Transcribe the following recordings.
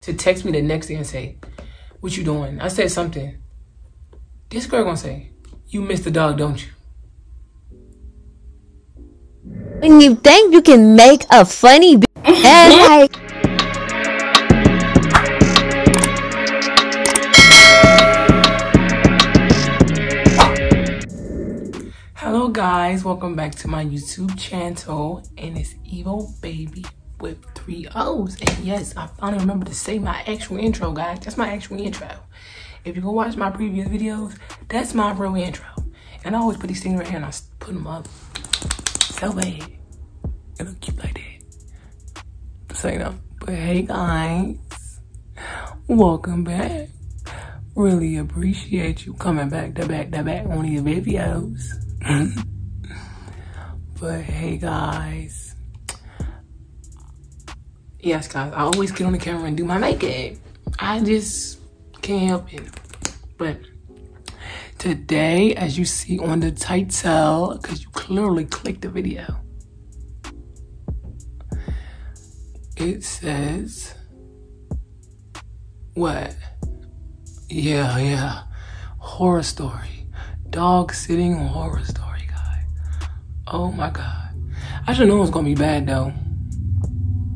to text me the next day and say, what you doing? I said something. This girl gonna say, you miss the dog, don't you? When you think you can make a funny and like hello guys, welcome back to my YouTube channel, and it's Evooo Baby with 3 O's. And yes, I finally remember to say my actual intro, guys. That's my actual intro. If you go watch my previous videos, that's my real intro. And I always put these things right here and I put them up so bad. It look cute like that. So you know, but hey guys, welcome back. Really appreciate you coming back to back on these videos. But hey guys, yes guys, I always get on the camera and do my makeup. I just can't help it. But today, as you see on the title, because you clearly clicked the video, it says what? Yeah, horror story, dog sitting horror story, guys. Oh my god, I should know it was gonna be bad though.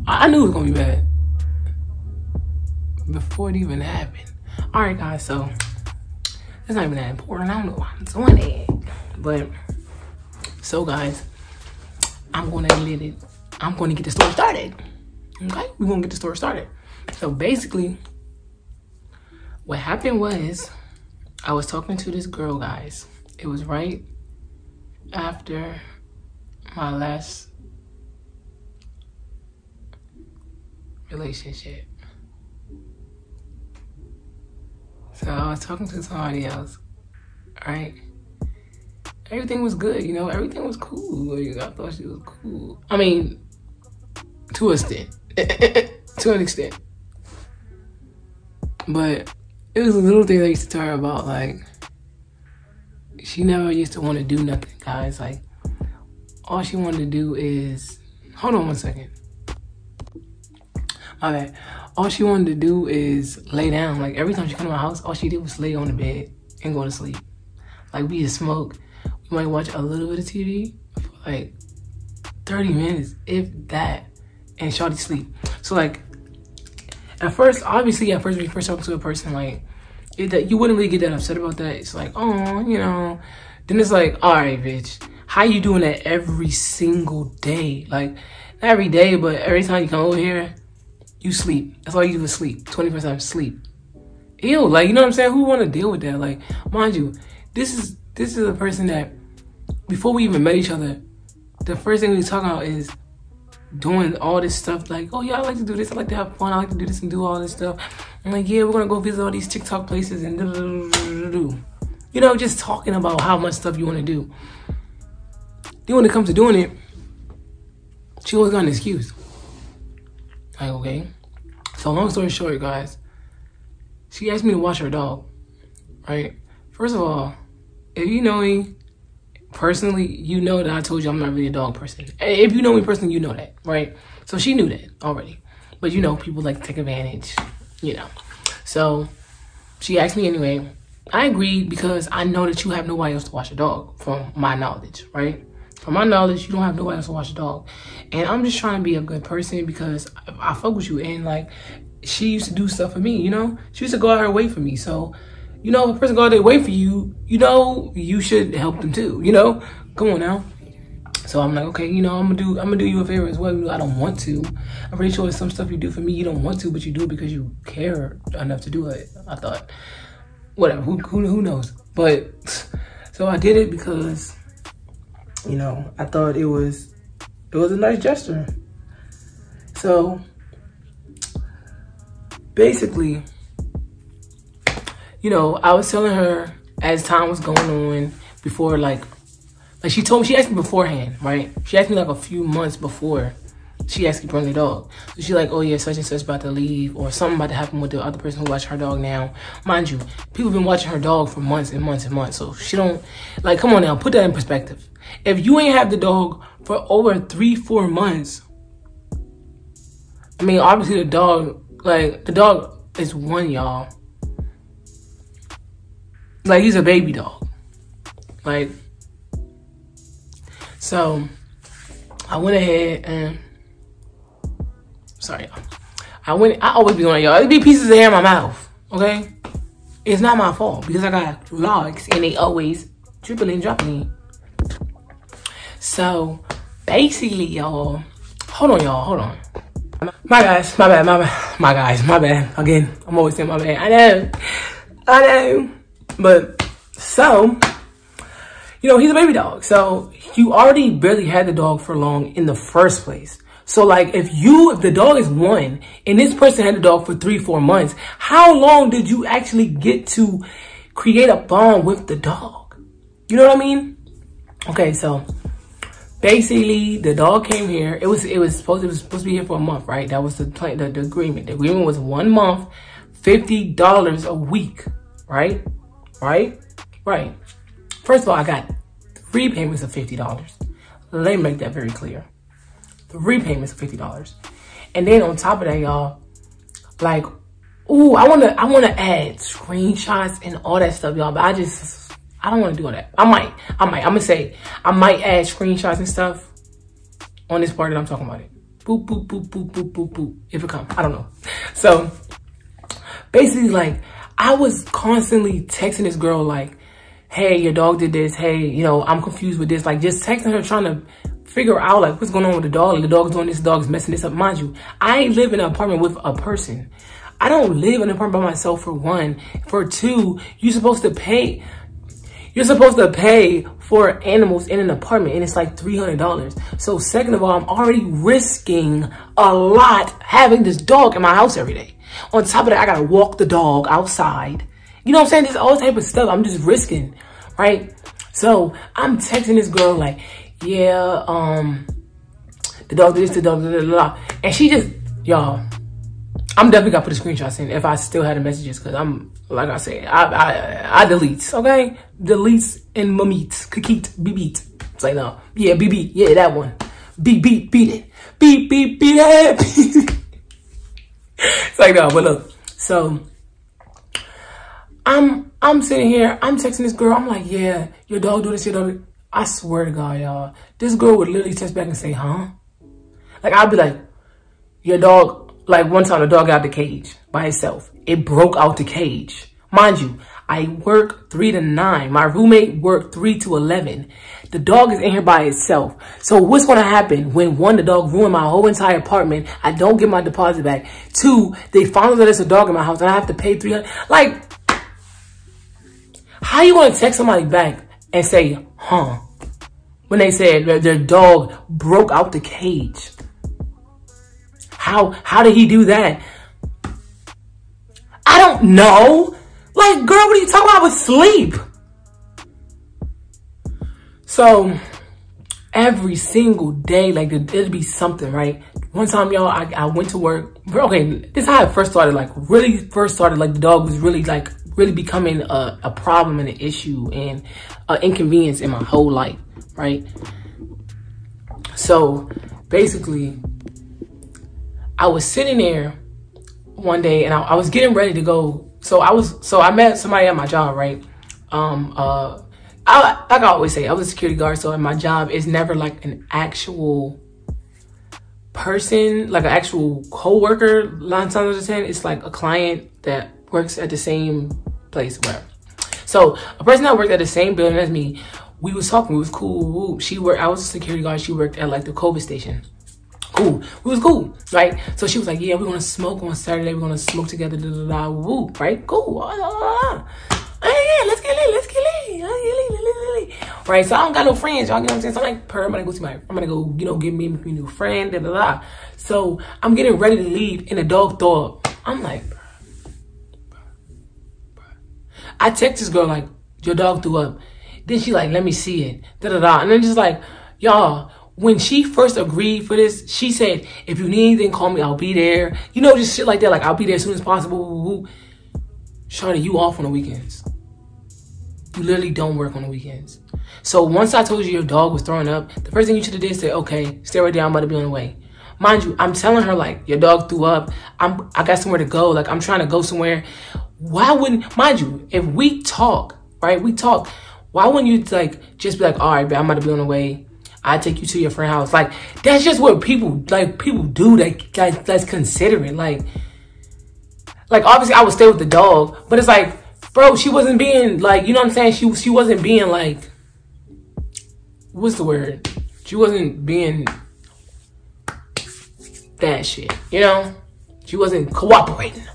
I knew it was gonna be bad before it even happened. All right, guys, so it's not even that important. I don't know why I'm doing it, but so guys, I'm gonna get the story started. Okay, we're gonna get the story started. So basically, what happened was I was talking to this girl, guys. It was right after my last relationship. So I was talking to somebody else, right? Everything was good, you know, everything was cool. Like, I thought she was cool. I mean, to an extent. To an extent. But it was a little thing I used to tell her about, like, she never used to want to do nothing, guys. Like, all she wanted to do is, hold on one second. My bad. All she wanted to do is lay down. Like, every time she come to my house, all she did was lay on the bed and go to sleep. Like, we just smoke. We might watch a little bit of TV for like 30 minutes, if that, and shawty sleep. So like, at first when you first talk to a person, like, you wouldn't really get that upset about that. It's like, oh, you know. Then it's like, all right, bitch, how you doing that every single day? Like, not every day, but every time you come over here, you sleep. That's all you do is sleep. 24/7 sleep. Ew, like, you know what I'm saying? Who want to deal with that? Like, mind you, this is a person that, before we even met each other, the first thing we was talking about is doing all this stuff. Like, oh yeah, I like to do this. I like to have fun. I like to do this and do all this stuff. I'm like, yeah, we're gonna go visit all these TikTok places and do. You know, just talking about how much stuff you want to do. Then when it comes to doing it, she always got an excuse. Like, okay. So long story short, guys, she asked me to watch her dog, right? First of all, if you know me personally, you know that I told you I'm not really a dog person. If you know me personally, you know that, right? So she knew that already. But you know, people like to take advantage, you know. So she asked me anyway. I agreed because I know that you have nobody else to watch a dog, from my knowledge, right? From my knowledge, you don't have nobody else to watch a dog. And I'm just trying to be a good person because I fuck with you. And like, she used to do stuff for me, you know? She used to go out her way for me. So, you know, if a person go out their way for you, you know, you should help them too, you know? Come on now. So I'm like, okay, you know, I'm gonna do you a favor as well. I don't want to. I'm pretty sure there's some stuff you do for me you don't want to, but you do it because you care enough to do it. I thought, whatever, who knows? But, so I did it because, you know, I thought it was a nice gesture. So basically, you know, I was telling her as time was going on, before like she asked me beforehand, right? She asked me like a few months before she asked me to bring the dog. So she like, oh yeah, such and such about to leave, or something about to happen with the other person who watched her dog now. Mind you, people have been watching her dog for months and months and months. So she don't, like, come on now, put that in perspective. If you ain't have the dog for over 3-4 months, I mean, obviously the dog Like, the dog is 1, y'all. Like, he's a baby dog. Like, so I went ahead and, sorry, y'all. I always be on y'all. It'd be pieces of hair in my mouth, okay? It's not my fault because I got logs and they always dribbling, dropping. So basically, y'all, hold on. My guys, my bad. Again, I'm always saying my bad. I know. But so, you know, he's a baby dog. So you already barely had the dog for long in the first place. So like if the dog is 1 and this person had the dog for 3-4 months, how long did you actually get to create a bond with the dog? You know what I mean? Okay, so basically the dog came here. It was supposed to be here for a month, right? That was the agreement. The agreement was 1 month, $50 a week, right? Right? First of all, I got 3 payments of $50. Let me make that very clear. 3 payments of $50. And then on top of that, y'all, like, ooh, I wanna add screenshots and all that stuff, y'all, but I don't wanna do all that. I'm gonna say I might add screenshots and stuff on this part that I'm talking about it. Boop, boop, boop, boop, boop, boop, boop. If it comes, I don't know. So basically, like, I was constantly texting this girl like, hey, your dog did this. Hey, you know, I'm confused with this. Like, just texting her, trying to figure out like what's going on with the dog. Like, the dog's doing this, the dog's messing this up. Mind you, I live in an apartment with a person. I don't live in an apartment by myself, for 1. For 2, you're supposed to pay for animals in an apartment, and it's like $300. So second of all, I'm already risking a lot having this dog in my house every day. On top of that, I gotta walk the dog outside. You know what I'm saying? Just all type of stuff I'm just risking, right? So I'm texting this girl like, yeah, the dog did this, the dog did blah. And she just, y'all, I'm definitely gonna put the screenshots in if I still had the messages, because I'm, like I said, I deletes, okay? Deletes and mamit, kikit, beat. It's like, no, yeah, beat, yeah, that one. Beat it. Beat it. It's like, no, but look, so I'm sitting here, I'm texting this girl, I'm like, yeah, your dog do this, your dog. I swear to God, y'all, this girl would literally text back and say, huh? Like, I'd be like, your dog, like one time the dog got out the cage by itself. It broke out the cage. Mind you, I work 3 to 9. My roommate worked 3 to 11. The dog is in here by itself. So what's going to happen when 1, the dog ruined my whole entire apartment. I don't get my deposit back. 2, they found out that there's a dog in my house and I have to pay $300. Like, how you going to text somebody back and say, huh, when they said their dog broke out the cage? How did he do that? I don't know. Like, girl, what are you talking about? I was asleep. So every single day, like, it'd be something, right? One time, y'all, I went to work. Okay, this is how it first started. Like, really first started, like, the dog was really, like, really becoming a problem and an issue and an inconvenience in my whole life, right? So basically, I was sitting there one day and I was getting ready to go. So I met somebody at my job, right? Like I always say, I was a security guard. So in my job, it's never like an actual person, like an actual co-worker. 9 times out of 10, it's like a client that works at the same place, whatever. So a person that worked at the same building as me, we was talking, we was cool. I was a security guard. She worked at like the COVID station. Cool. It was cool, right? So she was like, yeah, we're going to smoke on Saturday. We're going to smoke together, woo, right? Cool. Yeah, let's get lit. Right? So I don't got no friends, y'all, you know what I'm saying? So I'm like, I'm going to go, you know, get me a new friend, So I'm getting ready to leave and the dog throw up. I'm like, I text this girl like, your dog threw up. Then she like, let me see it, And then just like, y'all, when she first agreed for this, she said, if you need anything, call me, I'll be there. You know, just shit like that. Like, I'll be there as soon as possible. Shawty, you off on the weekends. You literally don't work on the weekends. So once I told you your dog was throwing up, the first thing you should have did is say, okay, stay right there, I'm about to be on the way. Mind you, I'm telling her, like, your dog threw up. I got somewhere to go. Like, I'm trying to go somewhere. Why wouldn't, mind you, if we talk, right? We talk. Why wouldn't you, like, just be like, all right, babe, I'm about to be on the way. I'll take you to your friend's house. Like, that's just what people do. That's considerate. Like, obviously, I would stay with the dog. But it's like, bro, she wasn't being, like, you know what I'm saying? She wasn't being, like, what's the word? She wasn't being that shit, you know? She wasn't cooperating.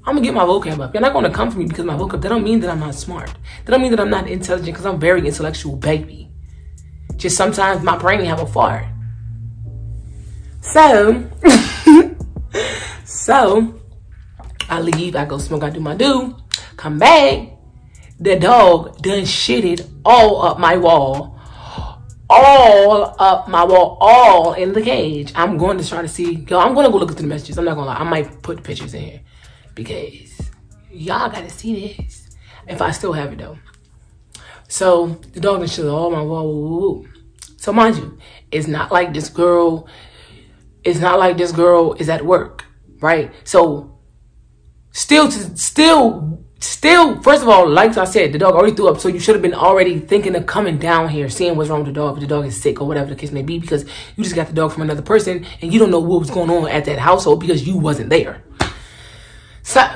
I'm gonna get my vocab up. You're not gonna come for me because of my vocab. That don't mean that I'm not smart. That don't mean that I'm not intelligent, because I'm very intellectual, baby. Just sometimes my brain have a fart. So, I leave, I go smoke, I do my do, come back, the dog done shitted all up my wall. All up my wall, all in the cage. I'm going to try to see, yo, I'm gonna go look at the messages. I'm not gonna lie, I might put pictures in here because y'all gotta see this. If I still have it though. So the dog done shitted all my wall. So mind you, it's not like this girl is at work, right? So still, first of all, like I said, the dog already threw up, so you should have been already thinking of coming down here, seeing what's wrong with the dog, if the dog is sick or whatever the case may be, because you just got the dog from another person and you don't know what was going on at that household because you wasn't there. So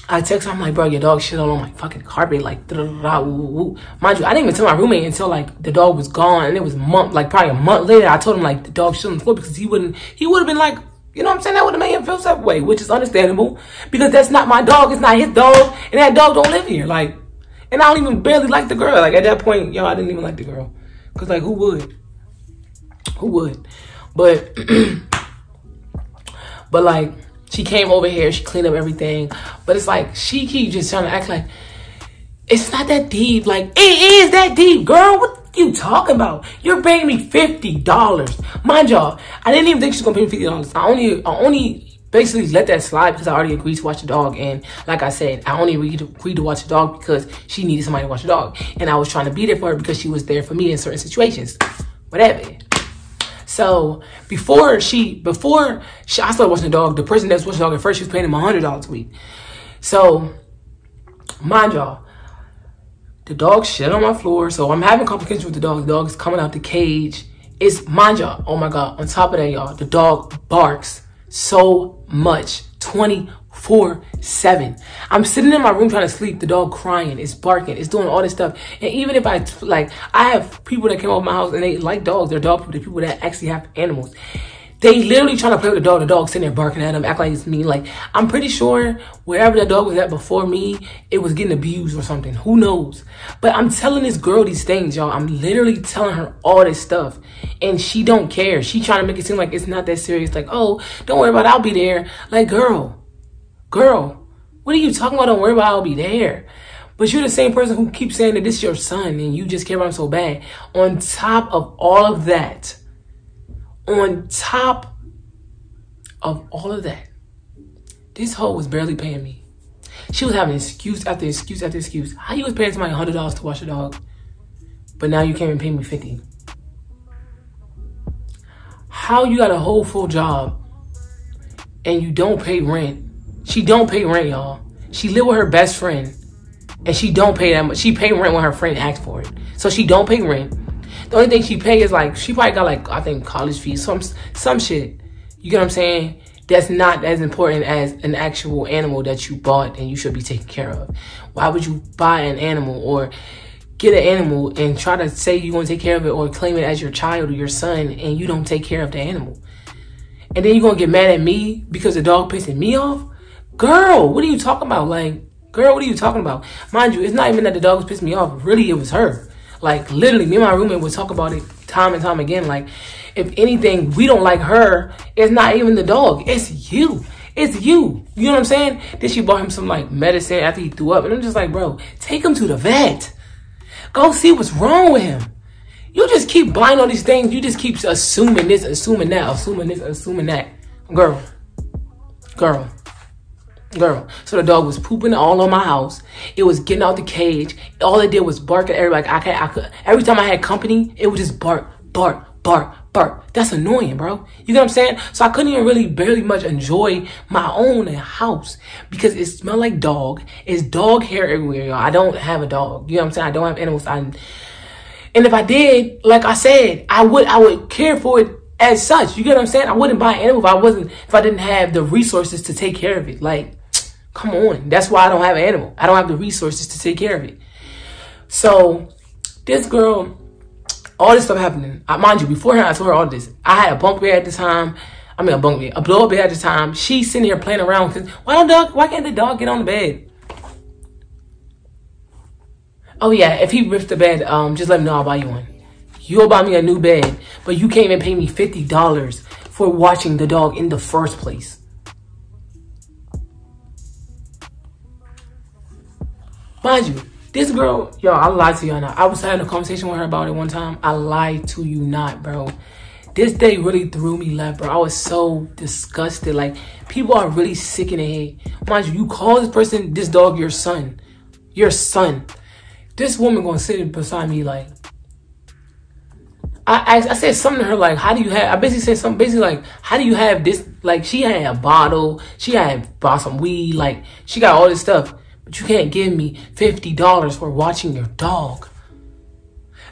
I text her, I'm like, bro, your dog shit all on my fucking carpet, like, mind you, I didn't even tell my roommate until, like, the dog was gone, and it was probably a month later, I told him, like, the dog shit on the floor, because he would have been like, you know what I'm saying? That would have made him feel that way, which is understandable, because that's not my dog. It's not his dog, and that dog don't live here. Like, and I don't even barely like the girl. Like, at that point, yo, I didn't even like the girl, because, like, who would? Who would? But, but like, she came over here. She cleaned up everything. But it's like, she keeps just trying to act like it's not that deep. Like, it is that deep, girl. What you talking about? You're paying me $50. Mind y'all, I didn't even think she was gonna pay me $50. I only basically let that slide because I already agreed to watch the dog. And like I said, I only agreed to watch the dog because she needed somebody to watch the dog. And I was trying to be there for her because she was there for me in certain situations. Whatever. So before I started watching the dog, the person that was watching the dog at first, she was paying him $100 a week. So mind y'all, the dog shit on my floor. So I'm having complications with the dog. The dog is coming out the cage. It's, mind y'all, oh my God, on top of that, y'all, the dog barks so much, 24/7. I'm sitting in my room trying to sleep, the dog crying, it's barking, it's doing all this stuff. And even if I have people that came over my house and they like dogs, they're dog people, they're people that actually have animals. They literally trying to play with the dog sitting there barking at them, act like it's me. Like, I'm pretty sure wherever that dog was at before me, it was getting abused or something. Who knows? But I'm telling this girl these things, y'all. I'm literally telling her all this stuff. And she don't care. She trying to make it seem like it's not that serious. Like, oh, don't worry about it, I'll be there. Like, girl, what are you talking about? Don't worry about it, I'll be there. But you're the same person who keeps saying that this is your son and you just care about him so bad. On top of all of that, this hoe was barely paying me. She was having excuse after excuse after excuse. How you was paying somebody $100 to watch a dog, but now you can't even pay me $50? How you got a whole full job and you don't pay rent? She don't pay rent, y'all. She live with her best friend and she don't pay that much. She pay rent when her friend asks for it. So she don't pay rent. The only thing she pay is like, she probably got like, I think college fees, some shit. You get what I'm saying? That's not as important as an actual animal that you bought and you should be taking care of. Why would you buy an animal or get an animal and try to say you're going to take care of it or claim it as your child or your son and you don't take care of the animal? And then you're going to get mad at me because the dog pissing me off? Girl, what are you talking about? Like, girl, what are you talking about? Mind you, it's not even that the dog was pissing me off. Really, it was her. Like, literally, me and my roommate would talk about it time and time again. Like, if anything, we don't like her. It's not even the dog. It's you. It's you. You know what I'm saying? Then she bought him some, like, medicine after he threw up. And I'm just like, bro, take him to the vet. Go see what's wrong with him. You just keep buying all these things. You just keep assuming this, assuming that, assuming this, assuming that. Girl. So the dog was pooping all on my house. It was getting out the cage. All it did was bark at everybody. Every time I had company, it would just bark. bark. That's annoying, bro. You get what I'm saying? So I couldn't even really barely much enjoy my own house because it smelled like dog. It's dog hair everywhere, y'all. I don't have a dog. You know what I'm saying? I don't have animals. And if I did, like I said, I would care for it as such. You get what I'm saying? I wouldn't buy an animal if I didn't have the resources to take care of it. Like, come on. That's why I don't have an animal. I don't have the resources to take care of it. So this girl, all this stuff happening. Mind you, beforehand I told her all this. I had a bunk bed at the time. I mean a blow up bed at the time. She's sitting here playing around because why can't the dog get on the bed? Oh yeah, if he rips the bed, just let me know, I'll buy you one. You'll buy me a new bed, but you can't even pay me $50 for watching the dog in the first place. Mind you, this girl, yo, I lied to y'all now. I was having a conversation with her about it one time. I lied to you not, bro. This day really threw me left, bro. I was so disgusted. Like, people are really sick in the head. Mind you, you call this dog your son. Your son. This woman gonna sit beside me like, I said something to her like, how do you have, I basically said something basically like, how do you have this, like, she had a bottle, she had bought some weed, like, she got all this stuff, but you can't give me $50 for watching your dog.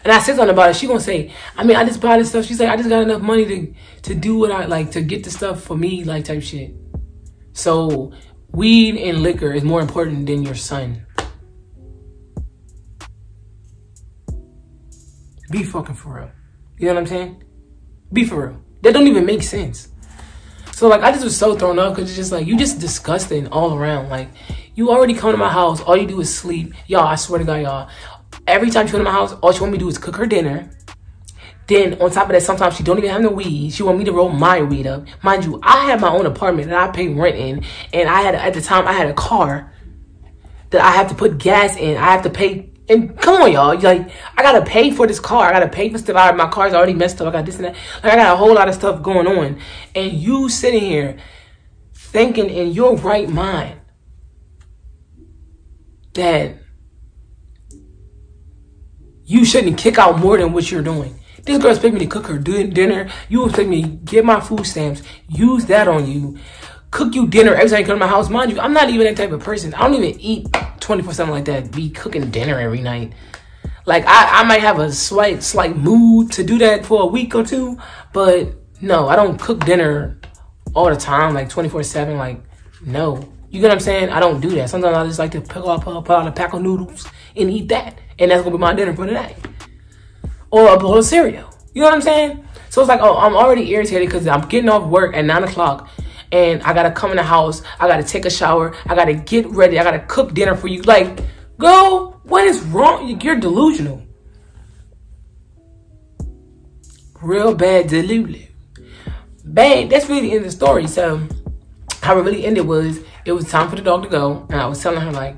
And I said something about it. She gonna say, I mean, I just buy this stuff. She's like, I just got enough money to do what I like, to get the stuff for me, like, type shit. So weed and liquor is more important than your son. Be fucking for real. You know what I'm saying? Be for real. That don't even make sense. So, like, I just was so thrown up because it's just like, you just disgusting all around. Like, you already come to my house, all you do is sleep. Y'all, I swear to God, y'all, every time she come to my house, all she want me to do is cook her dinner. Then, on top of that, sometimes she don't even have no weed. She want me to roll my weed up. Mind you, I have my own apartment that I pay rent in. And at the time, I had a car that I have to put gas in. I have to pay. And come on, y'all. Like, I gotta pay for this car. I gotta pay for stuff. My car's already messed up. I got this and that. Like, I got a whole lot of stuff going on. And you sitting here thinking in your right mind that you shouldn't kick out more than what you're doing. This girl expect me to cook her dinner. You expect me to get my food stamps, use that on you, cook you dinner every time you come to my house. Mind you, I'm not even that type of person. I don't even eat 24/7 like that. Be cooking dinner every night. Like, I might have a slight mood to do that for a week or two, but no, I don't cook dinner all the time, like 24/7. Like, no. You get what I'm saying? I don't do that. Sometimes I just like to pull out a pack of noodles and eat that. And that's gonna be my dinner for the night. Or a bowl of cereal. You know what I'm saying? So it's like, oh, I'm already irritated because I'm getting off work at 9 o'clock. And I gotta come in the house. I gotta take a shower. I gotta get ready. I gotta cook dinner for you. Like, girl, what is wrong? You're delusional. Real bad delusional. Bang. That's really the end of the story. So how it really ended was, it was time for the dog to go. And I was telling her, like,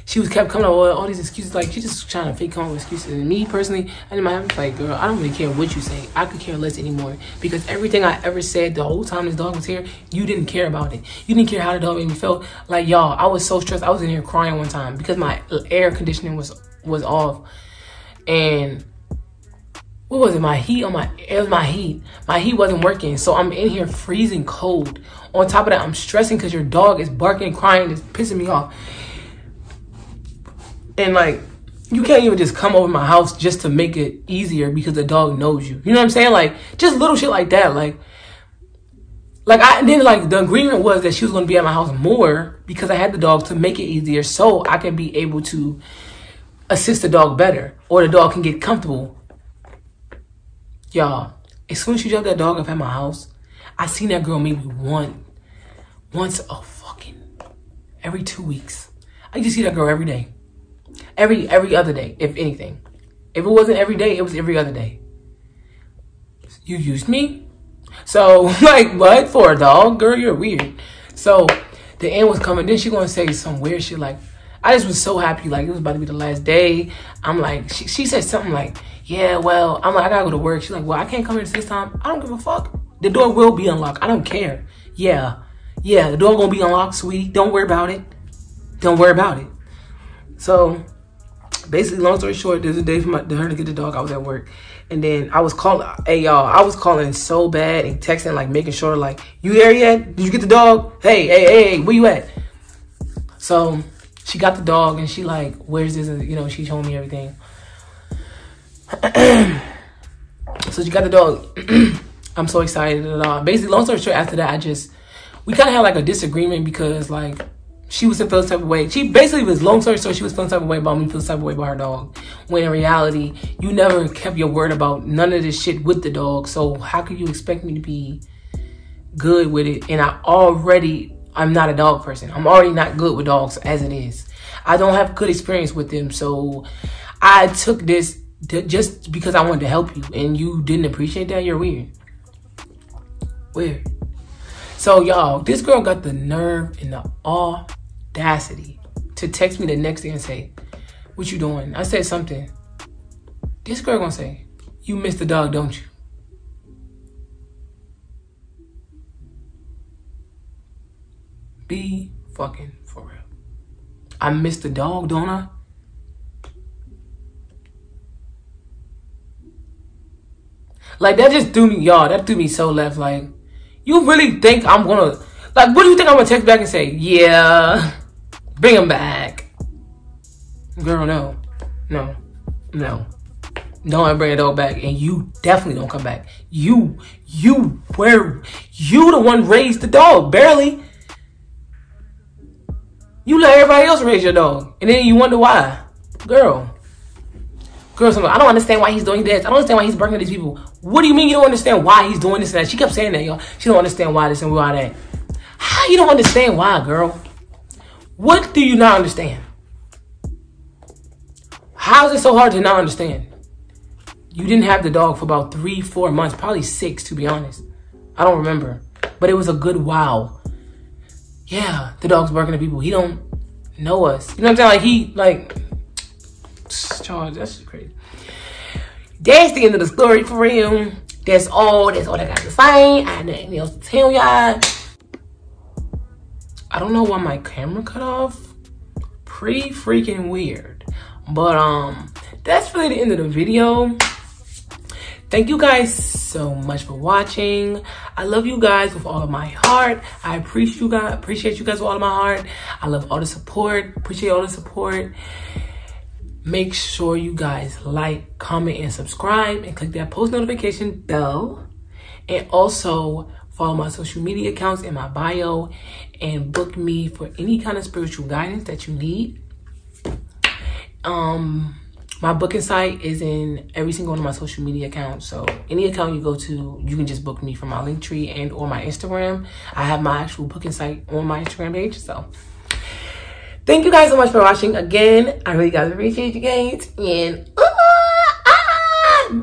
she kept coming up with all these excuses. Like, she just trying to fake come up with excuses. And me, personally, I didn't mind. Like, girl, I don't really care what you say. I could care less anymore. Because everything I ever said the whole time this dog was here, you didn't care about it. You didn't care how the dog made me feel. Like, y'all, I was so stressed. I was in here crying one time because my air conditioning was off. And what was it? It was my heat. My heat wasn't working. So I'm in here freezing cold. On top of that, I'm stressing because your dog is barking, crying, it's pissing me off. And, like, you can't even just come over my house just to make it easier because the dog knows you. You know what I'm saying? Like, just little shit like that. Like the agreement was that she was going to be at my house more because I had the dog to make it easier so I can be able to assist the dog better or the dog can get comfortable. Y'all, as soon as she dropped that dog off at my house, I seen that girl maybe once every 2 weeks. I used to see that girl every day. Every other day, if anything. If it wasn't every day, it was every other day. You used me? So, like, what? For a dog? Girl, you're weird. So, the end was coming. Then she gonna say some weird shit. Like, I just was so happy. Like, it was about to be the last day. I'm like, she said something like, yeah, well, I'm like, I gotta go to work. She's like, well, I can't come here this time. I don't give a fuck. The door will be unlocked. I don't care. Yeah, the door gonna be unlocked, sweetie. Don't worry about it. Don't worry about it. So, basically, long story short, there's a day for her to get the dog. I was at work. And then I was calling, hey, y'all, I was calling so bad and texting, like, making sure, like, you there yet? Did you get the dog? Hey, where you at? So she got the dog, and she, like, where's this? You know, she showing me everything. So she got the dog. I'm so excited. Basically, long story short, after that, we kind of had, like, a disagreement because, like, she was feeling some type of way. She basically was, long story short, she was feeling some type of way about me, feeling some type of way about her dog. When in reality, you never kept your word about none of this shit with the dog. So how could you expect me to be good with it? And I'm not a dog person. I'm already not good with dogs as it is. I don't have good experience with them. So I took this just because I wanted to help you. And you didn't appreciate that? You're weird. Weird. So, y'all, this girl got the nerve and the audacity to text me the next day and say, what you doing? I said something. This girl gonna say, you miss the dog, don't you? Be fucking for real. I miss the dog, don't I? Like, that just threw me, y'all, that threw me so left. Like, you really think I'm gonna, like, what do you think I'm gonna text back and say? Yeah, bring him back. Girl, no. Don't ever bring a dog back, and you definitely don't come back. You the one raised the dog, barely. You let everybody else raise your dog, and then you wonder why. Girl, I don't understand why he's doing this. I don't understand why he's barking at these people. What do you mean you don't understand why he's doing this and that? She kept saying that, y'all. She don't understand why this and why that. How you don't understand why, girl? What do you not understand? How is it so hard to not understand? You didn't have the dog for about 3-4 months, probably 6 to be honest. I don't remember, but it was a good while. Yeah, the dog's barking at people. He don't know us. You know what I'm saying? Like Charles, that's just crazy. That's the end of the story for real. That's all I got to say. I had nothing else to tell y'all. I don't know why my camera cut off. Pretty freaking weird. But that's really the end of the video. Thank you guys so much for watching. I love you guys with all of my heart. I appreciate you guys with all of my heart. I love all the support. Appreciate all the support. Make sure you guys like, comment, and subscribe, and click that post notification bell. And also follow my social media accounts in my bio, and book me for any kind of spiritual guidance that you need. My booking site is in every single one of my social media accounts. So any account you go to, you can just book me from my Linktree and or my Instagram. I have my actual booking site on my Instagram page. So thank you guys so much for watching. Again, I really guys appreciate you guys. And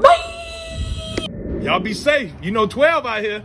bye. Y'all be safe. You know 12 out here.